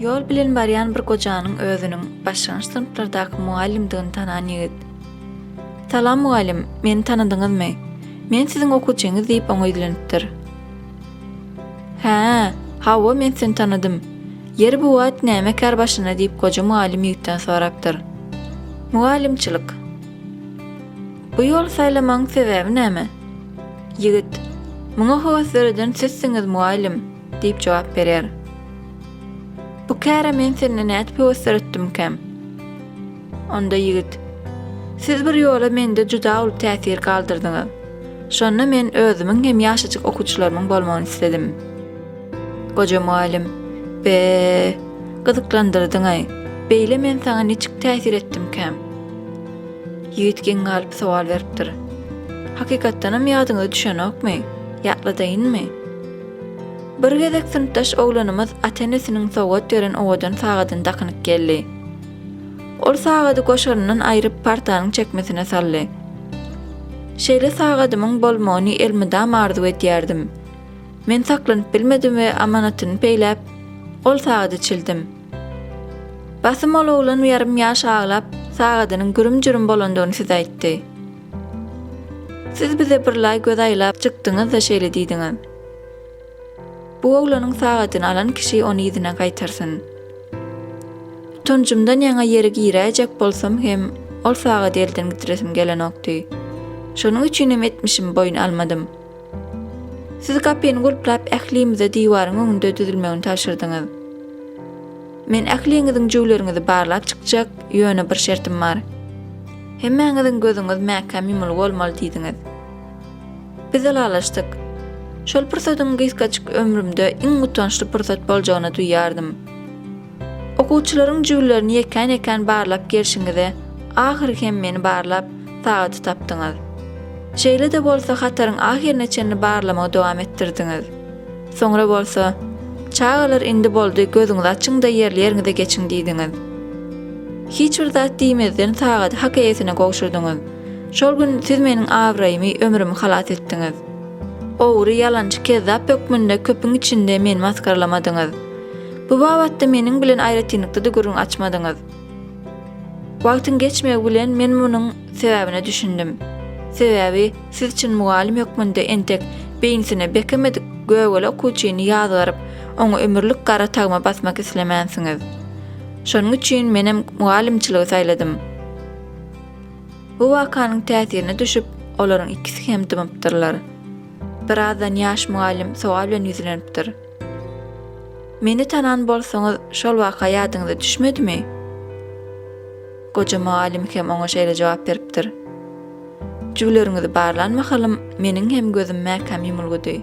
Yol bilen barýan bir gojanyň özüniň başlanýyş sınıflardaky mugallimdigini tanan ýigit. "Salam mugallim, meni tanadyňyzmy? Men siziň okuwçyňyz" diýip oňa ýylanipdir. "Hawa, men seni tanadym. Yer bu wagt näme kär başyna?" diýip goja mugallim ýigitden sorapdyr. Mugallimçilik. "Bu ýol saýlamaň sebäbi näme?" Ýigit: "Muňa höwes bereden sizsiňiz mugallim" diýip jogap berer. "Bu käre men seni nädip höwesler etdimkäm?" Onda ýigit: "Siz bir ýola mende juda uly täsir galdyrdyňyz. Şonda men özümiň hem ýaşaçyk okuwçylarymyň bolmagyny isledim." Goja mugallim: "Gyzyklandyrydyň-aý. Beýle men saňa niçik täsir etdimkäm?" Ýigit giň galyp sowal beripdir. "Hakykatdanam ýadyňyza düşenokmy? Ýatladaýynmy? Bir gezek sınıfdaş oglanymyz ata-enesiniň sowgat beren owadan sagadan dakynyp geldi. Ol sagady goşaryndan aýryp partanyň çekmesine saldy. Şeýle sagadymyň bolmagyny elmydam arzu edýärdim. Men saklanyp bilmedim we amanatyny peýläp ol sagady çildim. Basym ol oglan ýarym ýaş aglap sagadynyň gürüm-jürüm bolandygyny size aýtdy. Siz bize bir lay göz aýlap çykdyňyz da şeýle diýdiňiz. Bu oglanyň sagadyny alan kişi ony ýüzüne gaýtarsyn. Tunjumdan ýaňa ýeri giräjek bolsam hem ol sagady elden gitresim gelenokdy. Şonuň üçin hem etmişim boyun almadym. Siz kapyny gulplap ählimize diýwaryň öňünde düzülmegini taşyrdyňyz. Men ähliňiziň jüwleriňizi barlap çykjak ýöne bir şertim bar. Hemmeňiziň gözüňiz mäkäm ýumul bolmaly diýdiňiz. Biz alaşdyk. Şol pırsatyň gysgaçyk ömrümde iň utançly pırsat boljagyna duýýardym. Okuwçylaryň jüwlerini ýeken barlap gelşiňize ahyry hem meni barlap sagady tapdyňyz. Şeýle de bolsa hataryň ahyrine çenli barlamagy dowam etdirdiňiz. Soňra bolsa çağalar indi boldy, gözüňiz açyň da ýerleriňize geçiň diýdiňiz. Hiç bir zat diýmezden sagady hakaýatyna gowşurdyňyz. Şol gün siz meniň awraýymy, ömrümi halat etdiňiz. Owry ýalançy kezzap hökmünde köpüň içinde meni maskarlamadyňyz. Bu babatda meniň bilen aýratynykda da gürüň açmadyňyz. Wagtyň geçmegi bilen men munyň sebäbine düşündim. Sebäbi siz üçin mugallim hökmünde entek beýinsine bekemedik göwele okuwçyny ýazygaryp oňa ömürlük gara tagma basmak islemäňsiňiz. Şonuň üçin menem mugallimçiligi saýladym. Bu wakanyň täsirine düşüp olaryň ikisi hem dymypdyrlar. Birazdan ýaş mugallim sowal bilen ýüzlenipdir. "Meni tanan bolsaňyz şol waka ýadyňyza düşmedimi?" Goja mugallim hem oňa şeýle jogap beripdir. "Jüwleriňizi barlanmahalym, meniň hem gözüm mäkäm ýumulgudy.